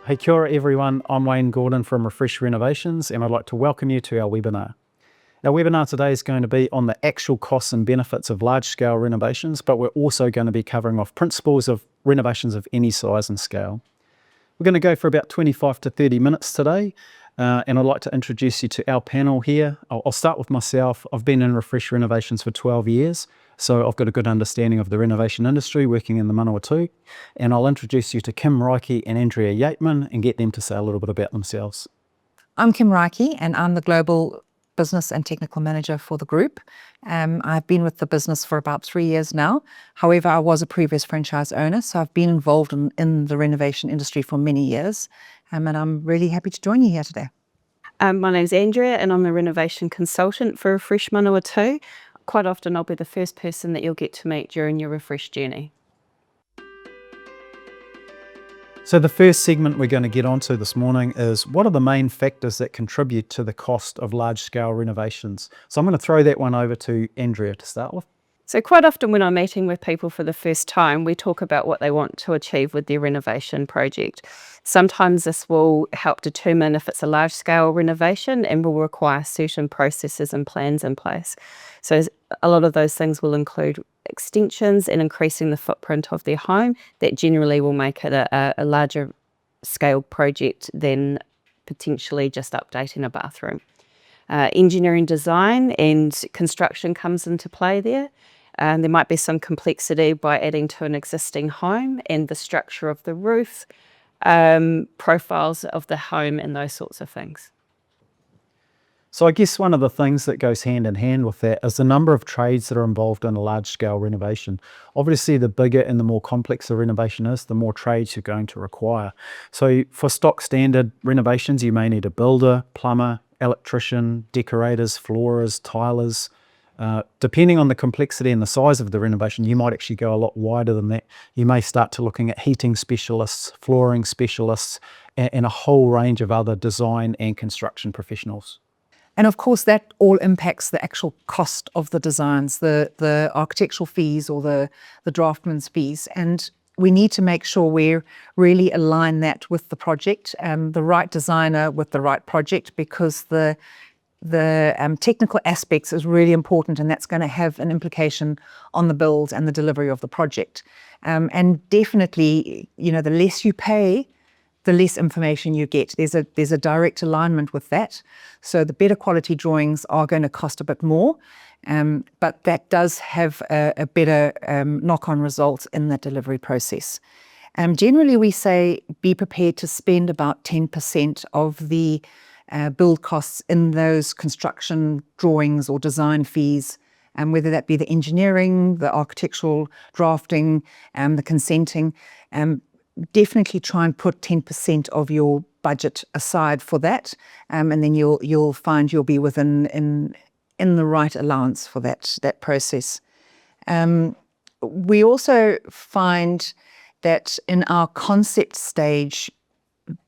Hey, kia ora everyone, I'm Wayne Gordon from Refresh Renovations and I'd like to welcome you to our webinar. Our webinar today is going to be on the actual costs and benefits of large-scale renovations, but we're also going to be covering off principles of renovations of any size and scale. We're going to go for about 25 to 30 minutes today, and I'd like to introduce you to our panel here. I'll start with myself. I've been in Refresh Renovations for 12 years, so I've got a good understanding of the renovation industry working in the Manawatu, and I'll introduce you to Kim Reike and Andrea Yateman and get them to say a little bit about themselves. I'm Kim Reike and I'm the Global Business and Technical Manager for the group. I've been with the business for about 3 years now. However, I was a previous franchise owner, so I've been involved in the renovation industry for many years, and I'm really happy to join you here today. My name's Andrea and I'm a renovation consultant for Refresh Manawatu. Quite often I'll be the first person that you'll get to meet during your Refresh journey. So the first segment we're going to get onto this morning is what are the main factors that contribute to the cost of large-scale renovations? So I'm going to throw that one over to Andrea to start with. So quite often when I'm meeting with people for the first time, we talk about what they want to achieve with their renovation project. Sometimes this will help determine if it's a large-scale renovation and will require certain processes and plans in place. So a lot of those things will include extensions and increasing the footprint of their home. That generally will make it a larger scale project than potentially just updating a bathroom. Engineering design and construction comes into play there. There might be some complexity by adding to an existing home and the structure of the roof, profiles of the home and those sorts of things. So I guess one of the things that goes hand in hand with that is the number of trades that are involved in a large-scale renovation. Obviously, the bigger and the more complex the renovation is, the more trades you're going to require. So for stock standard renovations, you may need a builder, plumber, electrician, decorators, floorers, tilers. Depending on the complexity and the size of the renovation, you might actually go a lot wider than that. You may start to looking at heating specialists, flooring specialists, and a whole range of other design and construction professionals. And of course, that all impacts the actual cost of the designs, the architectural fees or the draftsman's fees. And we need to make sure we really align that with the project, the right designer with the right project, because the technical aspects is really important, and that's going to have an implication on the build and the delivery of the project. And definitely, the less you pay, the less information you get. There's a direct alignment with that. So the better quality drawings are going to cost a bit more, but that does have a better knock-on result in the delivery process. Generally, we say be prepared to spend about 10% of the build costs in those construction drawings or design fees, whether that be the engineering, the architectural drafting, the consenting. Definitely try and put 10% of your budget aside for that, and then you'll find you'll be within in the right allowance for that process. We also find that in our concept stage,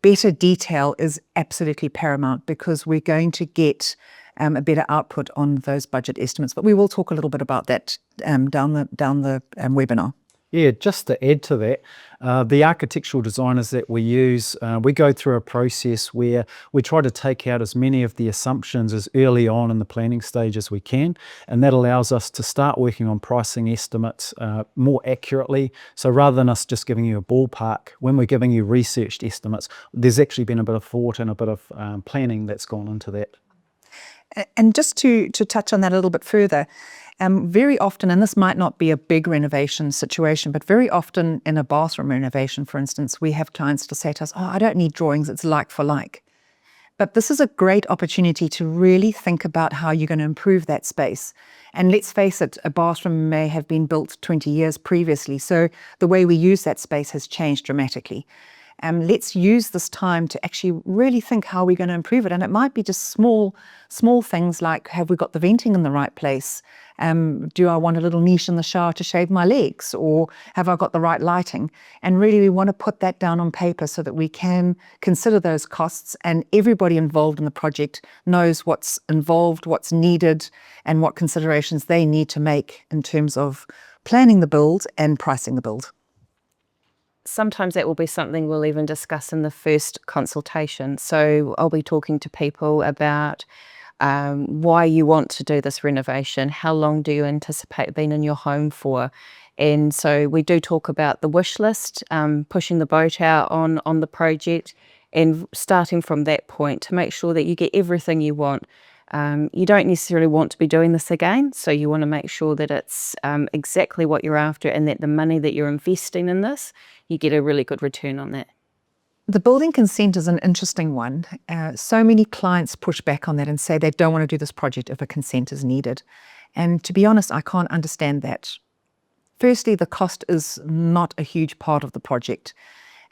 better detail is absolutely paramount, because we're going to get a better output on those budget estimates. But we will talk a little bit about that down the webinar. Yeah, just to add to that, the architectural designers that we use, we go through a process where we try to take out as many of the assumptions as early on in the planning stage as we can, and that allows us to start working on pricing estimates more accurately. So rather than us just giving you a ballpark, when we're giving you researched estimates, there's actually been a bit of thought and a bit of planning that's gone into that. And just to touch on that a little bit further, very often, and this might not be a big renovation situation, but very often in a bathroom renovation, for instance, we have clients to say to us, I don't need drawings, it's like for like. But this is a great opportunity to really think about how you're going to improve that space. And let's face it, a bathroom may have been built 20 years previously, so the way we use that space has changed dramatically. Let's use this time to actually really think how we're going to improve it. And it might be just small things like, have we got the venting in the right place? Do I want a little niche in the shower to shave my legs? Or have I got the right lighting? And really we want to put that down on paper so that we can consider those costs, and everybody involved in the project knows what's involved, what's needed, and what considerations they need to make in terms of planning the build and pricing the build. sometimes that will be something we'll even discuss in the first consultation. So I'll be talking to people about why you want to do this renovation, how long do you anticipate being in your home for. And so we do talk about the wish list, pushing the boat out on the project, and starting from that point to make sure that you get everything you want. You don't necessarily want to be doing this again, so you want to make sure that it's exactly what you're after, and that the money that you're investing in this, you get a really good return on that. The building consent is an interesting one. So many clients push back on that and say they don't want to do this project if a consent is needed. And to be honest, I can't understand that. Firstly, the cost is not a huge part of the project.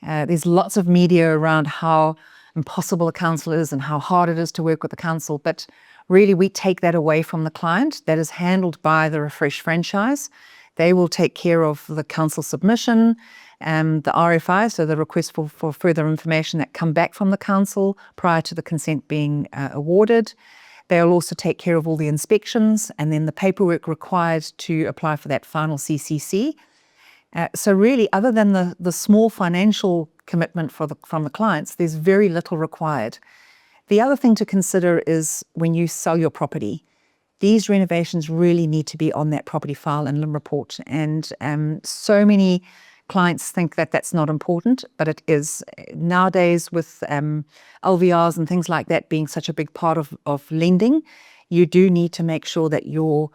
There's lots of media around how impossible a council is and how hard it is to work with the council, but really we take that away from the client. That is handled by the Refresh franchise. They will take care of the council submission, the RFI, so the request for further information that come back from the council prior to the consent being awarded. They'll also take care of all the inspections and then the paperwork required to apply for that final CCC. So really, other than the small financial commitment from the clients, there's very little required. The other thing to consider is when you sell your property, these renovations really need to be on that property file and LIM report. And so many clients think that that's not important, but it is. Nowadays, with LVRs and things like that being such a big part of lending, you do need to make sure that your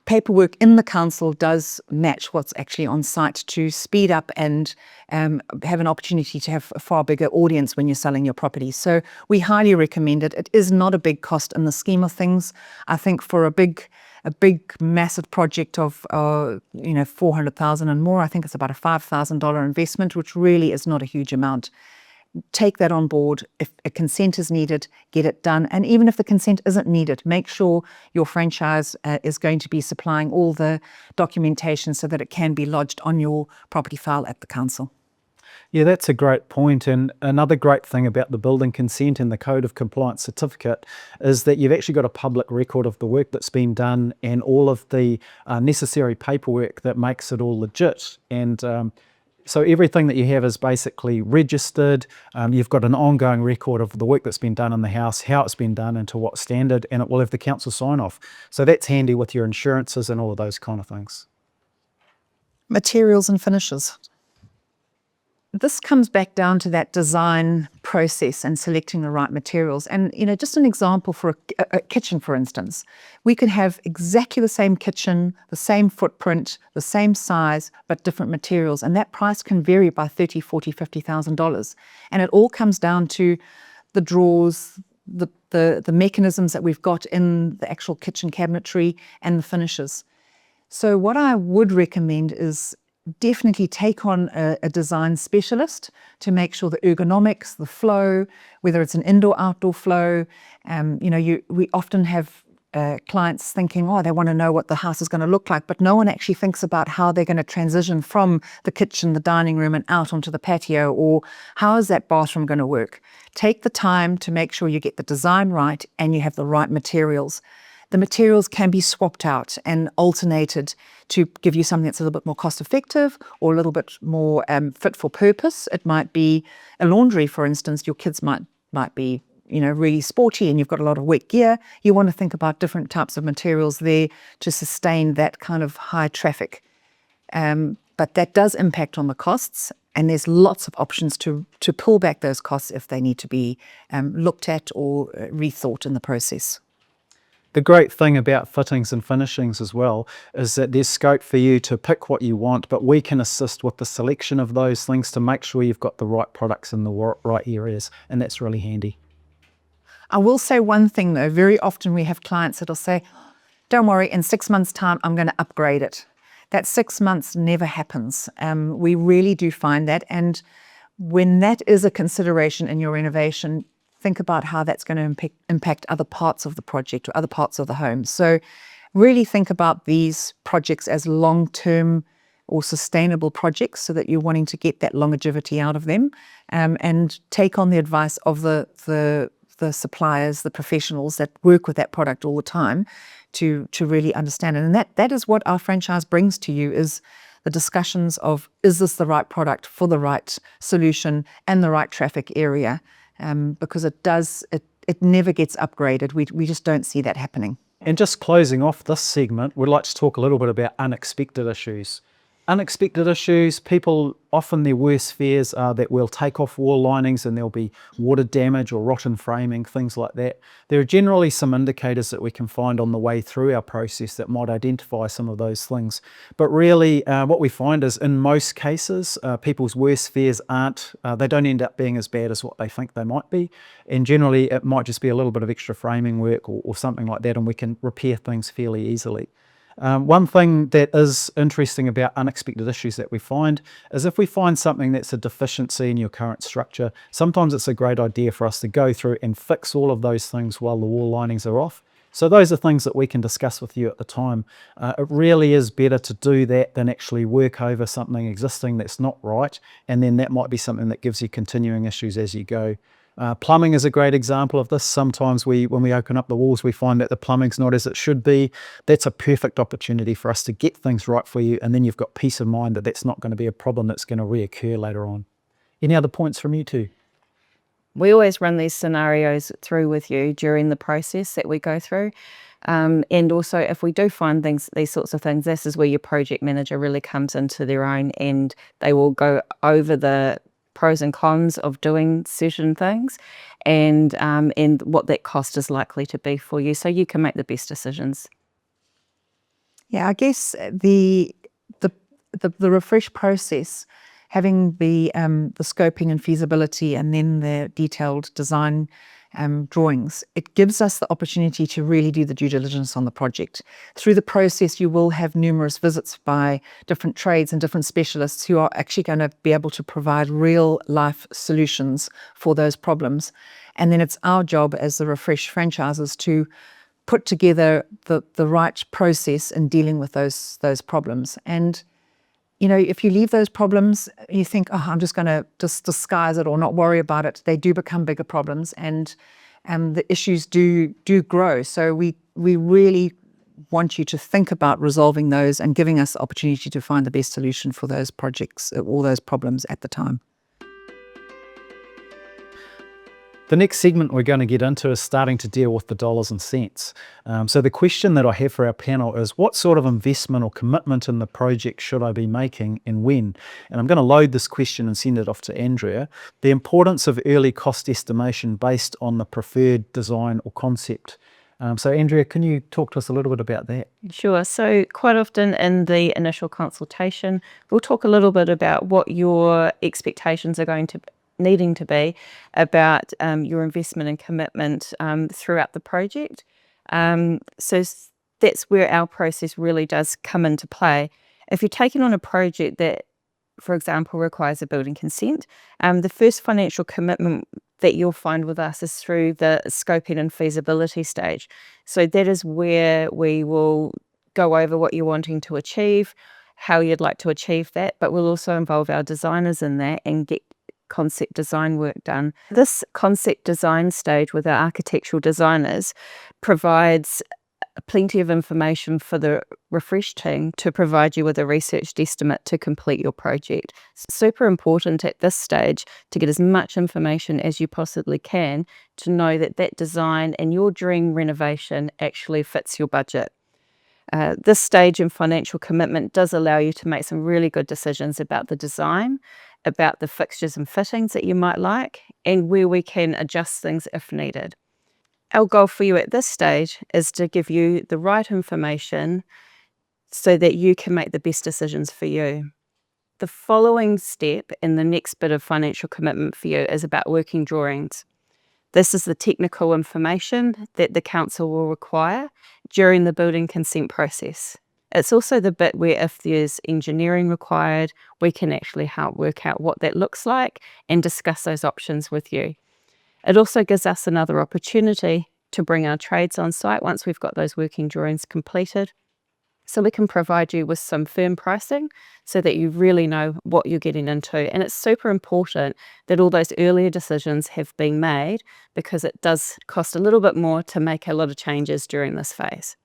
paperwork in the council does match what's actually on site to speed up and have an opportunity to have a far bigger audience when you're selling your property. So we highly recommend it. It is not a big cost in the scheme of things. I think for a big massive project of 400,000 and more, I think it's about a $5,000 investment, which really is not a huge amount. Take that on board. If a consent is needed, get it done. And even if the consent isn't needed, make sure your franchise is going to be supplying all the documentation so that it can be lodged on your property file at the council. Yeah, that's a great point. And another great thing about the building consent and the Code of Compliance certificate is that you've actually got a public record of the work that's been done and all of the necessary paperwork that makes it all legit. And so everything that you have is basically registered. You've got an ongoing record of the work that's been done in the house, how it's been done and to what standard, and it will have the council sign off. So that's handy with your insurances and all of those kind of things. Materials and finishes. This comes back down to that design process and selecting the right materials. And, just an example for a kitchen, for instance, we could have exactly the same kitchen, the same footprint, the same size, but different materials. And that price can vary by $30,000, $40,000, $50,000. And it all comes down to the drawers, the mechanisms that we've got in the actual kitchen cabinetry and the finishes. So what I would recommend is definitely take on a design specialist to make sure the ergonomics, the flow, whether it's an indoor-outdoor flow. We often have clients thinking, they want to know what the house is going to look like, but no one actually thinks about how they're going to transition from the kitchen, the dining room, and out onto the patio, or how is that bathroom going to work. Take the time to make sure you get the design right and you have the right materials. The materials can be swapped out and alternated to give you something that's a little bit more cost effective or a little bit more fit for purpose. It might be a laundry, for instance. Your kids might be really sporty and you've got a lot of wet gear. You want to think about different types of materials there to sustain that kind of high traffic. But that does impact on the costs, and there's lots of options to pull back those costs if they need to be looked at or rethought in the process. The great thing about fittings and finishings as well is that there's scope for you to pick what you want, but we can assist with the selection of those things to make sure you've got the right products in the right areas, and that's really handy. I will say one thing though, very often we have clients that'll say, don't worry, in 6 months' time, I'm going to upgrade it. That 6 months never happens. We really do find that, and when that is a consideration in your renovation, think about how that's going to impact other parts of the project or other parts of the home. So really think about these projects as long-term or sustainable projects so that you're wanting to get that longevity out of them, and take on the advice of the suppliers, the professionals that work with that product all the time to really understand it. And that is what our franchise brings to you, is the discussions of, is this the right product for the right solution and the right traffic area? Because it never gets upgraded. We just don't see that happening. And just closing off this segment, we'd like to talk a little bit about unexpected issues. Unexpected issues, people, often their worst fears are that we'll take off wall linings and there'll be water damage or rotten framing, things like that. There are generally some indicators that we can find on the way through our process that might identify some of those things. But really, what we find is in most cases, people's worst fears they don't end up being as bad as what they think they might be. And generally, it might just be a little bit of extra framing work or something like that, and we can repair things fairly easily. One thing that is interesting about unexpected issues that we find is if we find something that's a deficiency in your current structure, sometimes it's a great idea for us to go through and fix all of those things while the wall linings are off. So those are things that we can discuss with you at the time. It really is better to do that than actually work over something existing that's not right, and then that might be something that gives you continuing issues as you go. Plumbing is a great example of this. Sometimes when we open up the walls, we find that the plumbing's not as it should be. That's a perfect opportunity for us to get things right for you, and then you've got peace of mind that that's not going to be a problem that's going to reoccur later on. Any other points from you two? We always run these scenarios through with you during the process that we go through. And also, if we do find these sorts of things, this is where your project manager really comes into their own, and they will go over the pros and cons of doing certain things, and what that cost is likely to be for you, so you can make the best decisions. Yeah, I guess the refresh process, having the scoping and feasibility, and then the detailed design drawings, it gives us the opportunity to really do the due diligence on the project. Through the process, you will have numerous visits by different trades and different specialists who are actually going to be able to provide real life solutions for those problems. And then it's our job as the Refresh franchises to put together the right process in dealing with those problems. And if you leave those problems, you think, oh, I'm just going to just disguise it or not worry about it, they do become bigger problems, and the issues do grow. So we really want you to think about resolving those and giving us the opportunity to find the best solution for those projects, all those problems at the time. The next segment we're going to get into is starting to deal with the dollars and cents. So the question that I have for our panel is, what sort of investment or commitment in the project should I be making and when? And I'm going to load this question and send it off to Andrea. The importance of early cost estimation based on the preferred design or concept. So Andrea, can you talk to us a little bit about that? Sure. So quite often in the initial consultation, we'll talk a little bit about what your expectations are needing to be about your investment and commitment throughout the project. So that's where our process really does come into play. If you're taking on a project that, for example, requires a building consent, the first financial commitment that you'll find with us is through the scoping and feasibility stage. So that is where we will go over what you're wanting to achieve, how you'd like to achieve that, but we'll also involve our designers in that and get concept design work done. This concept design stage with our architectural designers provides plenty of information for the Refresh team to provide you with a researched estimate to complete your project. It's super important at this stage to get as much information as you possibly can to know that design and your dream renovation actually fits your budget. This stage in financial commitment does allow you to make some really good decisions about the design, about the fixtures and fittings that you might like, and where we can adjust things if needed. Our goal for you at this stage is to give you the right information so that you can make the best decisions for you. The following step in the next bit of financial commitment for you is about working drawings. This is the technical information that the council will require during the building consent process. It's also the bit where if there's engineering required, we can actually help work out what that looks like and discuss those options with you. It also gives us another opportunity to bring our trades on site once we've got those working drawings completed, so we can provide you with some firm pricing so that you really know what you're getting into. And it's super important that all those earlier decisions have been made, because it does cost a little bit more to make a lot of changes during this phase.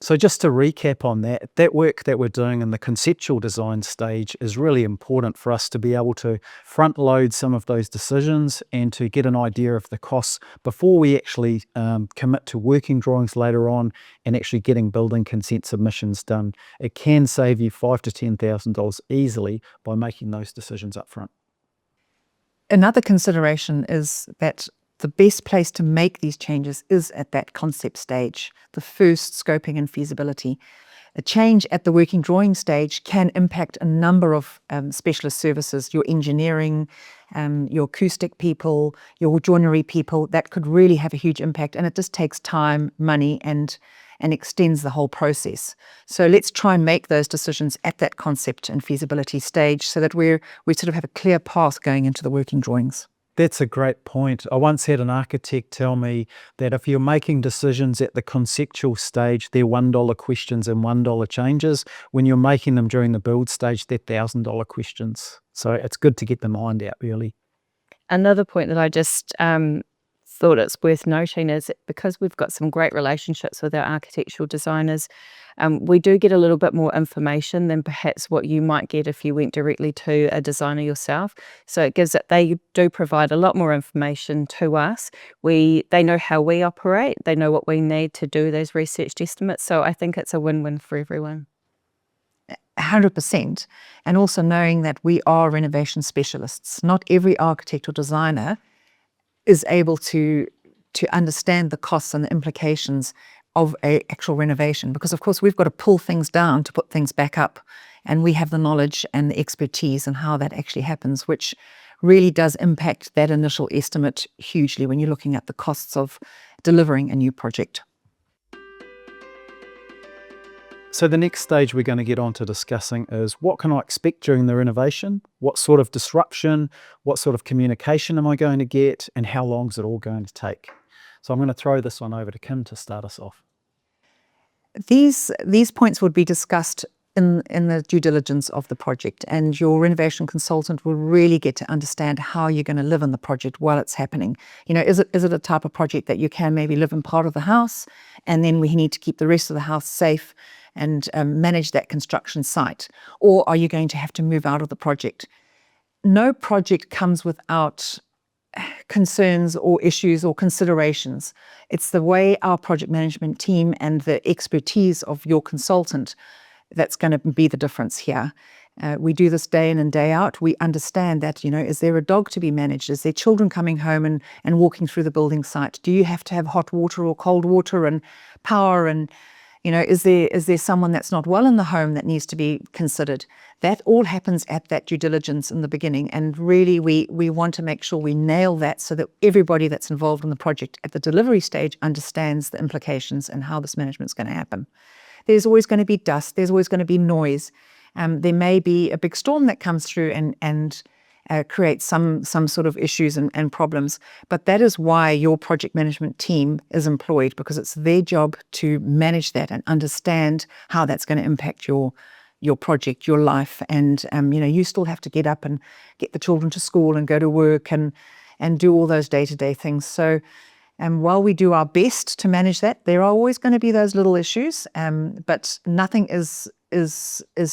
So just to recap on that, that work that we're doing in the conceptual design stage is really important for us to be able to front load some of those decisions and to get an idea of the costs before we actually commit to working drawings later on and actually getting building consent submissions done. It can save you $5,000 to $10,000 easily by making those decisions up front. Another consideration is that the best place to make these changes is at that concept stage, the first scoping and feasibility. A change at the working drawing stage can impact a number of specialist services, your engineering, your acoustic people, your joinery people. That could really have a huge impact, and it just takes time, money, and extends the whole process. So let's try and make those decisions at that concept and feasibility stage so that we sort of have a clear path going into the working drawings. That's a great point. I once had an architect tell me that if you're making decisions at the conceptual stage, they're $1 questions and $1 changes. When you're making them during the build stage, they're $1,000 questions. So it's good to get the mind out early. Another point that I just thought it's worth noting is because we've got some great relationships with our architectural designers, we do get a little bit more information than perhaps what you might get if you went directly to a designer yourself. So it gives it, they do provide a lot more information to us. They know how we operate, they know what we need to do those researched estimates. So I think it's a win-win for everyone. 100%. And also knowing that we are renovation specialists. Not every architect or designer is able to understand the costs and the implications of an actual renovation, because of course we've got to pull things down to put things back up, and we have the knowledge and the expertise in how that actually happens, which really does impact that initial estimate hugely when you're looking at the costs of delivering a new project. So the next stage we're going to get on to discussing is what can I expect during the renovation? What sort of disruption? What sort of communication am I going to get? And how long is it all going to take? So I'm going to throw this one over to Kim to start us off. These points would be discussed in the due diligence of the project, and your renovation consultant will really get to understand how you're going to live in the project while it's happening. You know, is it a type of project that you can maybe live in part of the house, and then we need to keep the rest of the house safe and manage that construction site? Or are you going to have to move out of the project? No project comes without concerns or issues or considerations. It's the way our project management team and the expertise of your consultant that's going to be the difference here. We do this day in and day out. We understand that, you know, is there a dog to be managed? Is there children coming home and walking through the building site? Do you have to have hot water or cold water and power? And, you know, is there someone that's not well in the home that needs to be considered? That all happens at that due diligence in the beginning. And really, we want to make sure we nail that so that everybody that's involved in the project at the delivery stage understands the implications and how this management is going to happen. There's always going to be dust. There's always going to be noise. There may be a big storm that comes through and creates some sort of issues and problems. But that is why your project management team is employed, because it's their job to manage that and understand how that's going to impact your project, your life. And you know, you still have to get up and get the children to school and go to work and do all those day-to-day things. So while we do our best to manage that, there are always going to be those little issues, but nothing is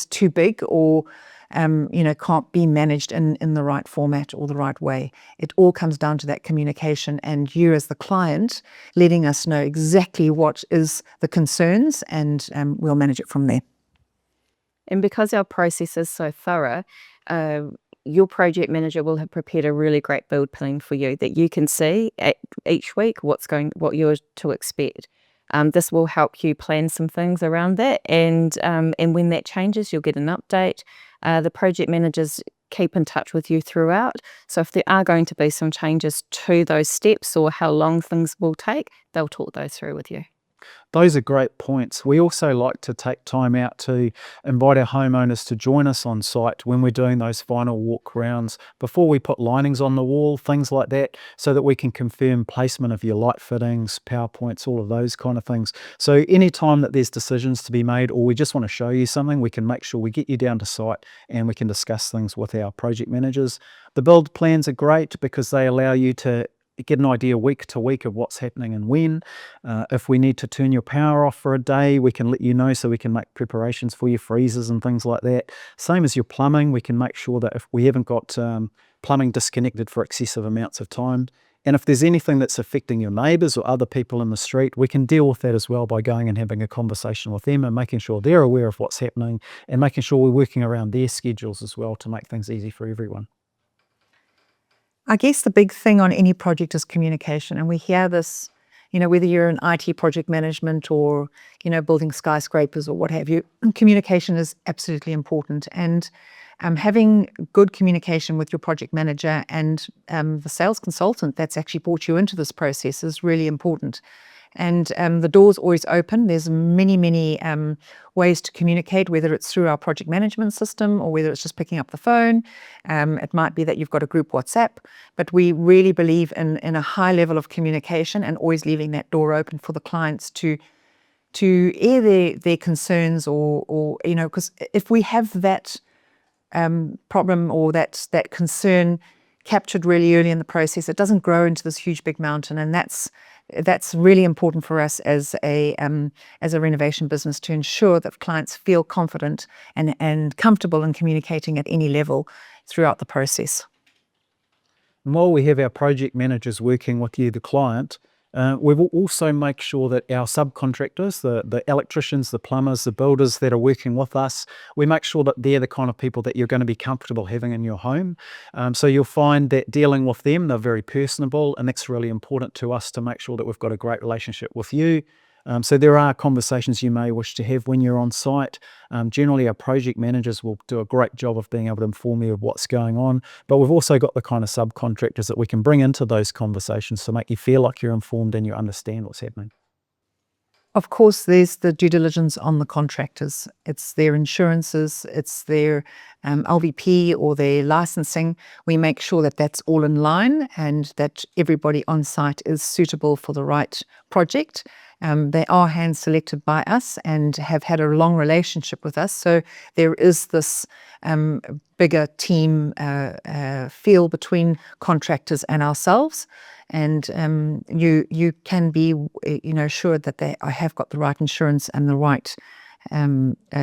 too big or you know, can't be managed in the right format or the right way. It all comes down to that communication, and you as the client letting us know exactly what is the concerns, and we'll manage it from there. And because our process is so thorough, your project manager will have prepared a really great build plan for you that you can see each week what you're to expect. This will help you plan some things around that, and when that changes, you'll get an update. The project managers keep in touch with you throughout. So if there are going to be some changes to those steps or how long things will take, they'll talk those through with you. Those are great points. We also like to take time out to invite our homeowners to join us on site when we're doing those final walk rounds, before we put linings on the wall, things like that, so that we can confirm placement of your light fittings, power points, all of those kind of things. So anytime that there's decisions to be made, or we just want to show you something, we can make sure we get you down to site and we can discuss things with our project managers. The build plans are great because they allow you to get an idea week to week of what's happening and when. If we need to turn your power off for a day, we can let you know so we can make preparations for your freezers and things like that. Same as your plumbing, we can make sure that if we haven't got plumbing disconnected for excessive amounts of time, and if there's anything that's affecting your neighbours or other people in the street, we can deal with that as well by going and having a conversation with them and making sure they're aware of what's happening and making sure we're working around their schedules as well to make things easy for everyone. I guess the big thing on any project is communication, and we hear this, whether you're in IT project management or, building skyscrapers or what have you, communication is absolutely important. And having good communication with your project manager and the sales consultant that's actually brought you into this process is really important. And the door's always open. There's many ways to communicate, whether it's through our project management system or whether it's just picking up the phone. It might be that you've got a group WhatsApp, but we really believe in a high level of communication and always leaving that door open for the clients to air their concerns or because if we have that problem or that concern captured really early in the process, it doesn't grow into this huge big mountain, and that's really important for us as a renovation business to ensure that clients feel confident and comfortable in communicating at any level throughout the process. And while we have our project managers working with you, the client, we will also make sure that our subcontractors, the electricians, the plumbers, the builders that are working with us, we make sure that they're the kind of people that you're going to be comfortable having in your home. So you'll find that dealing with them, they're very personable, and that's really important to us to make sure that we've got a great relationship with you. So there are conversations you may wish to have when you're on site. Generally, our project managers will do a great job of being able to inform you of what's going on, but we've also got the kind of subcontractors that we can bring into those conversations to make you feel like you're informed and you understand what's happening. Of course, there's the due diligence on the contractors. It's their insurances, it's their LVP or their licensing. We make sure that that's all in line and that everybody on site is suitable for the right project. They are hand selected by us and have had a long relationship with us. So there is this bigger team feel between contractors and ourselves. And you can be sure that they have got the right insurance and the right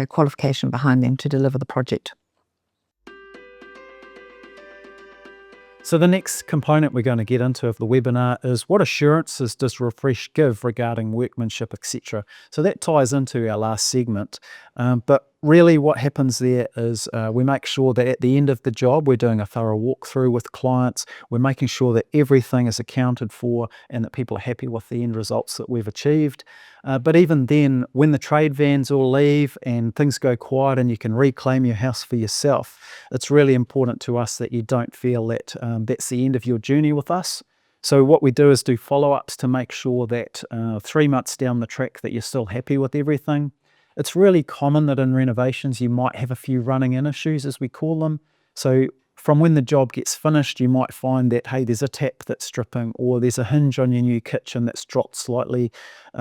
qualification behind them to deliver the project. So the next component we're going to get into of the webinar is what assurances does Refresh give regarding workmanship, etc. So that ties into our last segment. But really what happens there is we make sure that at the end of the job, we're doing a thorough walkthrough with clients. We're making sure that everything is accounted for and that people are happy with the end results that we've achieved. But even then, when the trade vans all leave and things go quiet and you can reclaim your house for yourself, it's really important to us that you don't feel that that's the end of your journey with us. So what we do is do follow-ups to make sure that 3 months down the track that you're still happy with everything. It's really common that in renovations you might have a few running-in issues, as we call them. So from when the job gets finished, you might find that, hey, there's a tap that's dripping or there's a hinge on your new kitchen that's dropped slightly.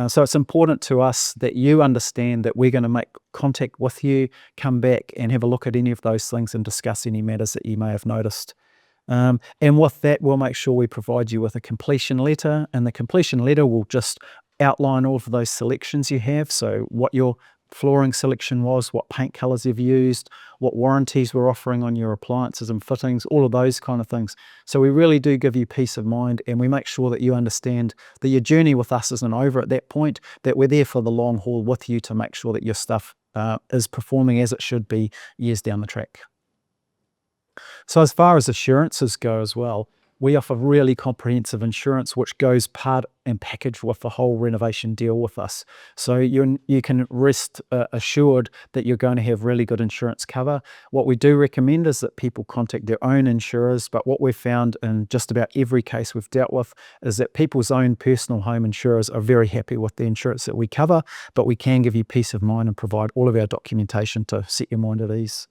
So it's important to us that you understand that we're going to make contact with you, come back and have a look at any of those things and discuss any matters that you may have noticed. And with that, we'll make sure we provide you with a completion letter, and the completion letter will just outline all of those selections you have. So what your flooring selection was, what paint colours you've used, what warranties we're offering on your appliances and fittings, all of those kind of things. So we really do give you peace of mind, and we make sure that you understand that your journey with us isn't over at that point, that we're there for the long haul with you to make sure that your stuff is performing as it should be years down the track. So as far as assurances go as well, we offer really comprehensive insurance which goes part and package with the whole renovation deal with us. So you can rest assured that you're going to have really good insurance cover. What we do recommend is that people contact their own insurers, but what we've found in just about every case we've dealt with is that people's own personal home insurers are very happy with the insurance that we cover, but we can give you peace of mind and provide all of our documentation to set your mind at ease.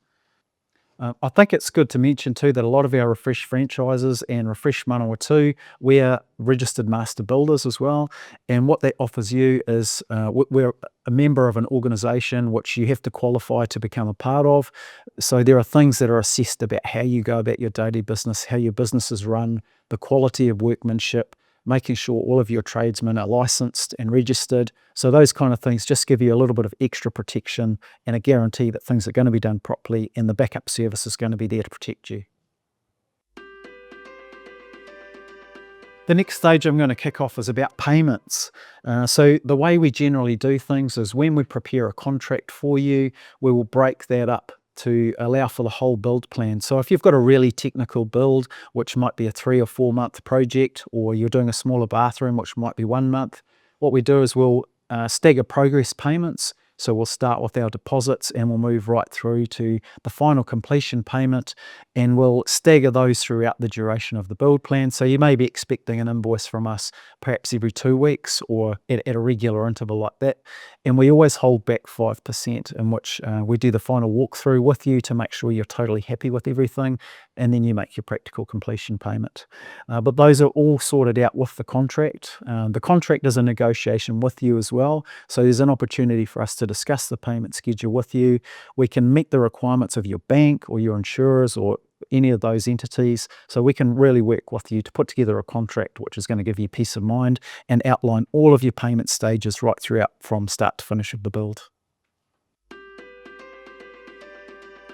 I think it's good to mention too that a lot of our Refresh franchises and Refresh Manawatu, we are registered master builders as well. And what that offers you is we're a member of an organisation which you have to qualify to become a part of. So there are things that are assessed about how you go about your daily business, how your business is run, the quality of workmanship, making sure all of your tradesmen are licensed and registered. So those kind of things just give you a little bit of extra protection and a guarantee that things are going to be done properly and the backup service is going to be there to protect you. The next stage I'm going to kick off is about payments. So the way we generally do things is when we prepare a contract for you, we will break that up to allow for the whole build plan. So if you've got a really technical build, which might be a 3 or 4 month project, or you're doing a smaller bathroom, which might be 1 month, what we do is we'll stagger progress payments. So we'll start with our deposits and we'll move right through to the final completion payment, and we'll stagger those throughout the duration of the build plan. So you may be expecting an invoice from us perhaps every 2 weeks or at a regular interval like that. And we always hold back 5%, in which we do the final walkthrough with you to make sure you're totally happy with everything, and then you make your practical completion payment. But those are all sorted out with the contract. The contract is a negotiation with you as well, so there's an opportunity for us to discuss the payment schedule with you. We can meet the requirements of your bank or your insurers or any of those entities, so we can really work with you to put together a contract which is going to give you peace of mind and outline all of your payment stages right throughout from start to finish of the build.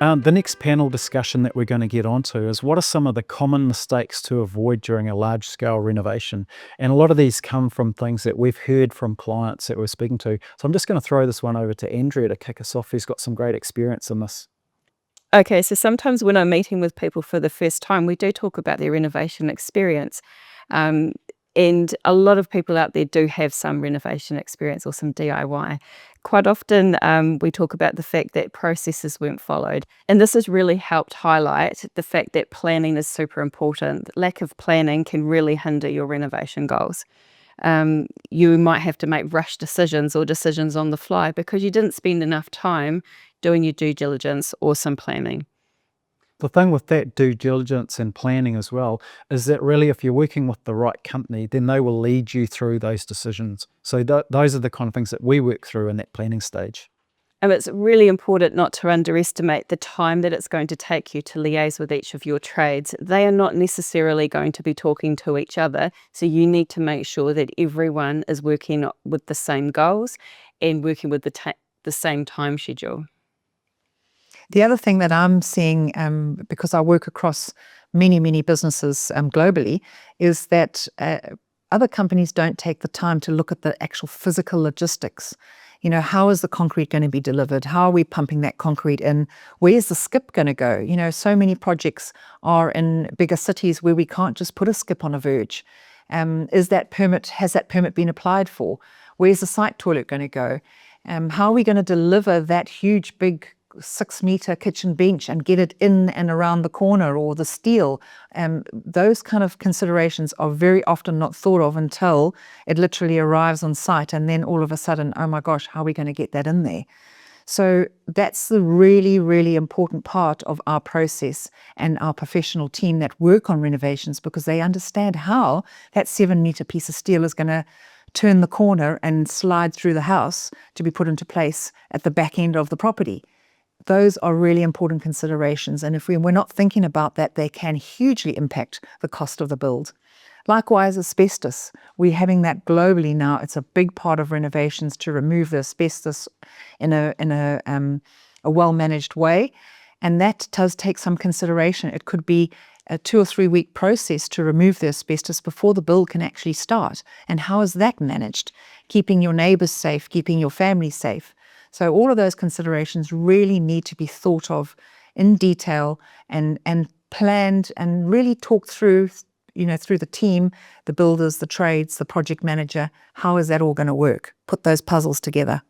The next panel discussion that we're going to get onto is what are some of the common mistakes to avoid during a large-scale renovation. And a lot of these come from things that we've heard from clients that we're speaking to. So I'm just going to throw this one over to Andrea to kick us off, who's got some great experience in this. Okay, so sometimes when I'm meeting with people for the first time, we do talk about their renovation experience. And a lot of people out there do have some renovation experience or some DIY. Quite often, we talk about the fact that processes weren't followed. And this has really helped highlight the fact that planning is super important. Lack of planning can really hinder your renovation goals. You might have to make rush decisions or decisions on the fly because you didn't spend enough time doing your due diligence or some planning. The thing with that due diligence and planning as well is that really if you're working with the right company, then they will lead you through those decisions. So those are the kind of things that we work through in that planning stage. And it's really important not to underestimate the time that it's going to take you to liaise with each of your trades. They are not necessarily going to be talking to each other, so you need to make sure that everyone is working with the same goals and working with the same time schedule. The other thing that I'm seeing, because I work across many, many businesses globally, is that other companies don't take the time to look at the actual physical logistics. You know, how is the concrete going to be delivered? How are we pumping that concrete in? Where's the skip going to go? You know, so many projects are in bigger cities where we can't just put a skip on a verge. Has that permit been applied for? Where's the site toilet going to go? How are we going to deliver that huge, big 6-meter kitchen bench and get it in and around the corner, or the steel? Those kind of considerations are very often not thought of until it literally arrives on site, and then all of a sudden, oh my gosh, how are we going to get that in there? So that's the really, really important part of our process and our professional team that work on renovations, because they understand how that 7-meter piece of steel is going to turn the corner and slide through the house to be put into place at the back end of the property. Those are really important considerations, and if we're not thinking about that, they can hugely impact the cost of the build. Likewise, asbestos. We're having that globally now. It's a big part of renovations to remove the asbestos in a well-managed way, and that does take some consideration. It could be a 2 or 3 week process to remove the asbestos before the build can actually start. And how is that managed? Keeping your neighbours safe, keeping your family safe. So all of those considerations really need to be thought of in detail and planned and really talked through, you know, through the team, the builders, the trades, the project manager. How is that all going to work? Put those puzzles together.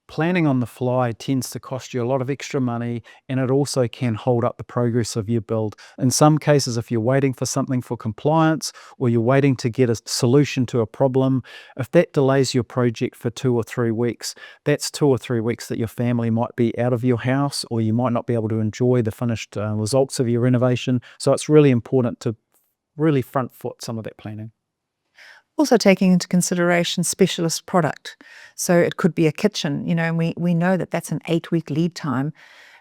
Planning on the fly tends to cost you a lot of extra money, and it also can hold up the progress of your build. In some cases, if you're waiting for something for compliance or you're waiting to get a solution to a problem, if that delays your project for 2 or 3 weeks, that's 2 or 3 weeks that your family might be out of your house, or you might not be able to enjoy the finished results of your renovation. So it's really important to really front foot some of that planning. Also taking into consideration specialist product. So it could be a kitchen, and we know that that's an 8-week lead time.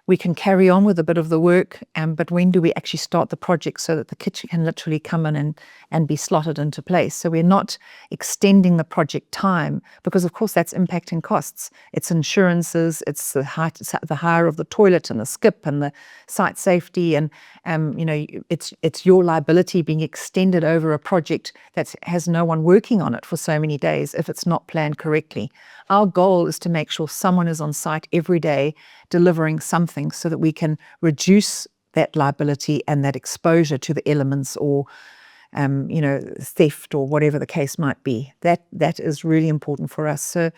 We can carry on with a bit of the work, but when do we actually start the project so that the kitchen can literally come in and be slotted into place? So we're not extending the project time because, of course, that's impacting costs. It's insurances, it's the hire of the toilet and the skip and the site safety, and it's your liability being extended over a project that has no one working on it for so many days if it's not planned correctly. Our goal is to make sure someone is on site every day delivering something so that we can reduce that liability and that exposure to the elements or theft or whatever the case might be. That is really important for us. So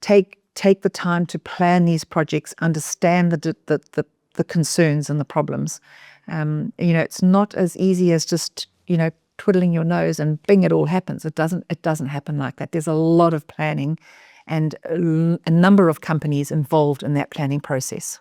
take the time to plan these projects, understand the concerns and the problems. It's not as easy as just twiddling your nose and bing, it all happens. It doesn't happen like that. There's a lot of planning and a number of companies involved in that planning process.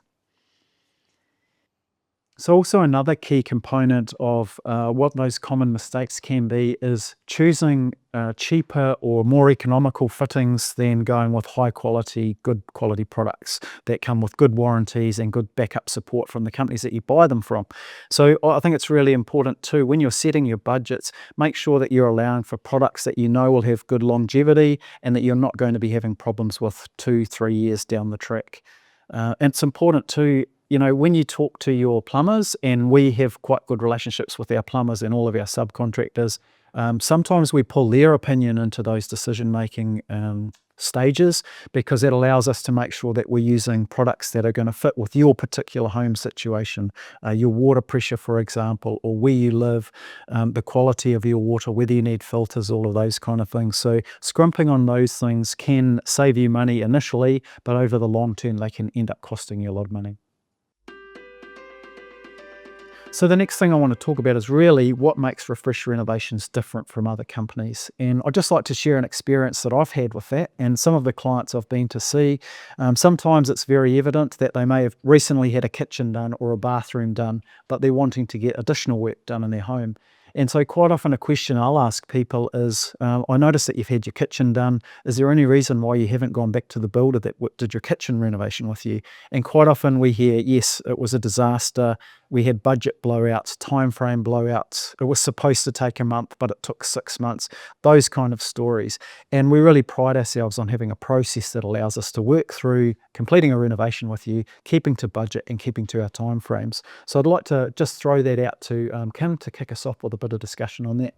So also another key component of what those common mistakes can be is choosing cheaper or more economical fittings than going with high quality, good quality products that come with good warranties and good backup support from the companies that you buy them from. So I think it's really important too, when you're setting your budgets, make sure that you're allowing for products that you know will have good longevity and that you're not going to be having problems with 2-3 years down the track. And it's important too, when you talk to your plumbers, and we have quite good relationships with our plumbers and all of our subcontractors, sometimes we pull their opinion into those decision-making stages because it allows us to make sure that we're using products that are going to fit with your particular home situation, your water pressure, for example, or where you live, the quality of your water, whether you need filters, all of those kind of things. So scrimping on those things can save you money initially, but over the long term, they can end up costing you a lot of money. So the next thing I want to talk about is really what makes Refresh Renovations different from other companies. And I'd just like to share an experience that I've had with that and some of the clients I've been to see. Sometimes it's very evident that they may have recently had a kitchen done or a bathroom done, but they're wanting to get additional work done in their home. And so quite often a question I'll ask people is, I noticed that you've had your kitchen done. Is there any reason why you haven't gone back to the builder that did your kitchen renovation with you? And quite often we hear, yes, it was a disaster. We had budget blowouts, time frame blowouts. It was supposed to take a month, but it took 6 months. Those kind of stories. And we really pride ourselves on having a process that allows us to work through completing a renovation with you, keeping to budget and keeping to our time frames. So I'd like to just throw that out to Kim to kick us off with a bit of discussion on that.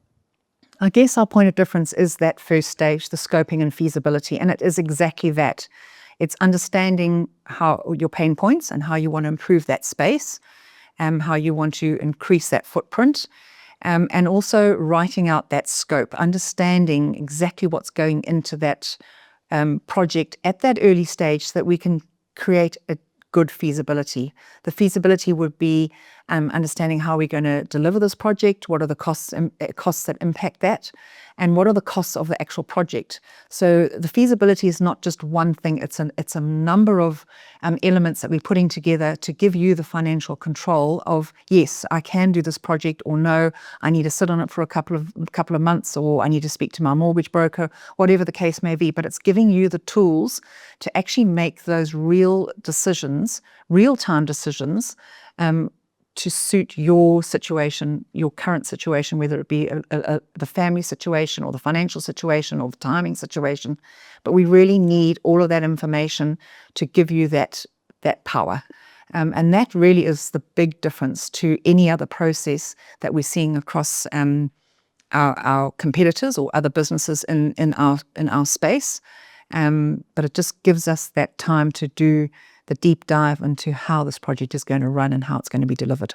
I guess our point of difference is that first stage, the scoping and feasibility, and it is exactly that. It's understanding how your pain points and how you want to improve that space, how you want to increase that footprint, and also writing out that scope, understanding exactly what's going into that project at that early stage so that we can create a good feasibility. The feasibility would be understanding how we're going to deliver this project, what are the costs that impact that, and what are the costs of the actual project. So the feasibility is not just one thing, it's a number of elements that we're putting together to give you the financial control of, yes, I can do this project, or no, I need to sit on it for a couple of months, or I need to speak to my mortgage broker, whatever the case may be. But it's giving you the tools to actually make those real decisions, real-time decisions, to suit your situation, your current situation, whether it be the family situation or the financial situation or the timing situation. But we really need all of that information to give you that power. And that really is the big difference to any other process that we're seeing across our competitors or other businesses in our space. But it just gives us that time to do the deep dive into how this project is going to run and how it's going to be delivered.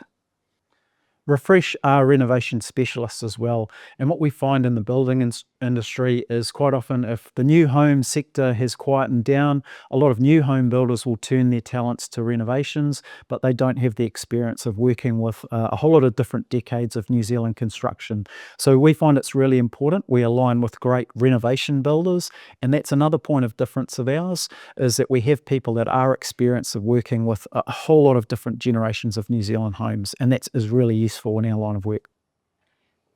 Refresh are renovation specialists as well. And what we find in the building industry is quite often if the new home sector has quietened down, a lot of new home builders will turn their talents to renovations, but they don't have the experience of working with a whole lot of different decades of New Zealand construction. So we find it's really important we align with great renovation builders. And that's another point of difference of ours, is that we have people that are experienced of working with a whole lot of different generations of New Zealand homes. And that is really useful in our line of work.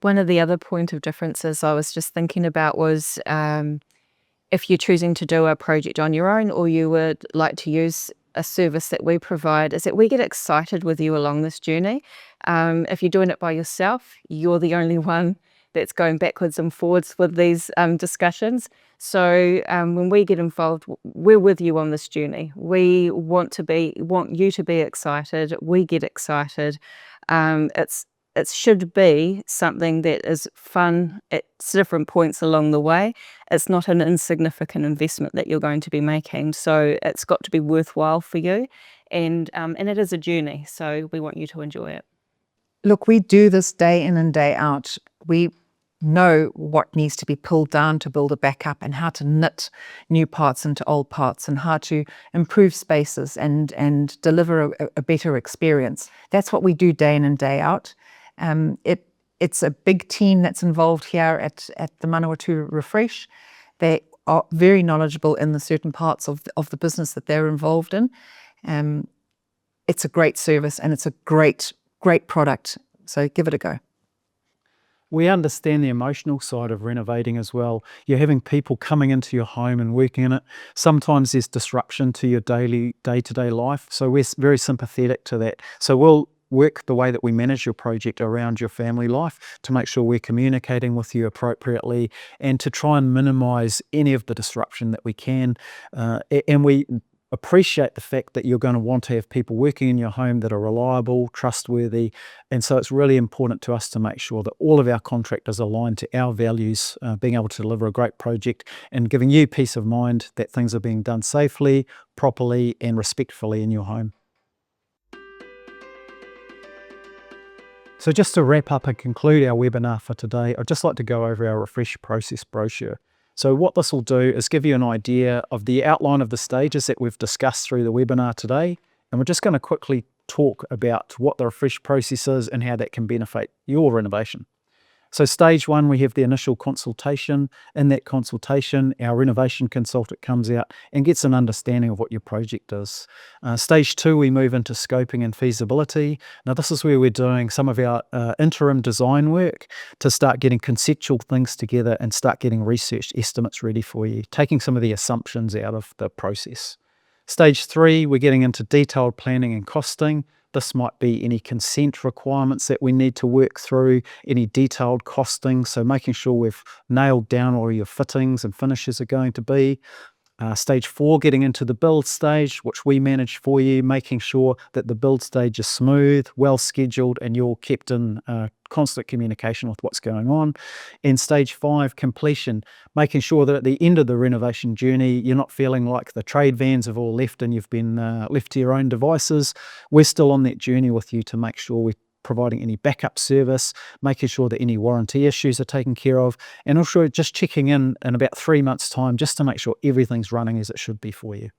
One of the other point of differences I was just thinking about was if you're choosing to do a project on your own or you would like to use a service that we provide, is that we get excited with you along this journey. If you're doing it by yourself, you're the only one that's going backwards and forwards with these discussions. So when we get involved, we're with you on this journey. We want you to be excited. We get excited. It should be something that is fun at different points along the way. It's not an insignificant investment that you're going to be making. So it's got to be worthwhile for you. And it is a journey. So we want you to enjoy it. Look, we do this day in and day out. We know what needs to be pulled down to build a backup and how to knit new parts into old parts and how to improve spaces and deliver a better experience. That's what we do day in and day out. It's a big team that's involved here at the Manawatu Refresh. They are very knowledgeable in the certain parts of the business that they're involved in. It's a great service and it's a great product. So give it a go. We understand the emotional side of renovating as well. You're having people coming into your home and working in it. Sometimes there's disruption to your day-to-day life. So we're very sympathetic to that. So we'll work the way that we manage your project around your family life to make sure we're communicating with you appropriately and to try and minimize any of the disruption that we can. And we appreciate the fact that you're going to want to have people working in your home that are reliable, trustworthy, and so it's really important to us to make sure that all of our contractors align to our values, being able to deliver a great project and giving you peace of mind that things are being done safely, properly, and respectfully in your home. So just to wrap up and conclude our webinar for today, I'd just like to go over our Refresh process brochure. So what this will do is give you an idea of the outline of the stages that we've discussed through the webinar today. And we're just going to quickly talk about what the Refresh process is and how that can benefit your renovation. So stage one, we have the initial consultation. In that consultation, our renovation consultant comes out and gets an understanding of what your project is. Stage two, we move into scoping and feasibility. Now this is where we're doing some of our interim design work to start getting conceptual things together and start getting research estimates ready for you, taking some of the assumptions out of the process. Stage three, we're getting into detailed planning and costing. This might be any consent requirements that we need to work through, any detailed costing, so making sure we've nailed down all your fittings and finishes are going to be. Stage four, getting into the build stage, which we manage for you, making sure that the build stage is smooth, well scheduled, and you're kept in constant communication with what's going on. And stage five, completion, making sure that at the end of the renovation journey, you're not feeling like the trade vans have all left and you've been left to your own devices. We're still on that journey with you to make sure we're providing any backup service, making sure that any warranty issues are taken care of, and also just checking in about 3 months' time just to make sure everything's running as it should be for you.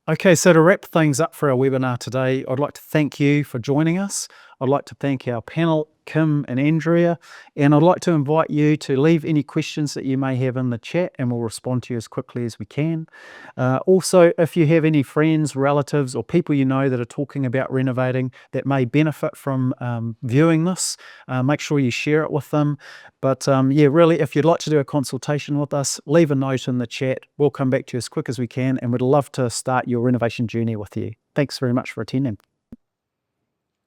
Okay, so to wrap things up for our webinar today, I'd like to thank you for joining us. I'd like to thank our panel, Kim and Andrea, and I'd like to invite you to leave any questions that you may have in the chat and we'll respond to you as quickly as we can. Also, if you have any friends, relatives, or people you know that are talking about renovating that may benefit from viewing this, make sure you share it with them. But yeah, really, if you'd like to do a consultation with us, leave a note in the chat. We'll come back to you as quick as we can, and we'd love to start your renovation journey with you. Thanks very much for attending.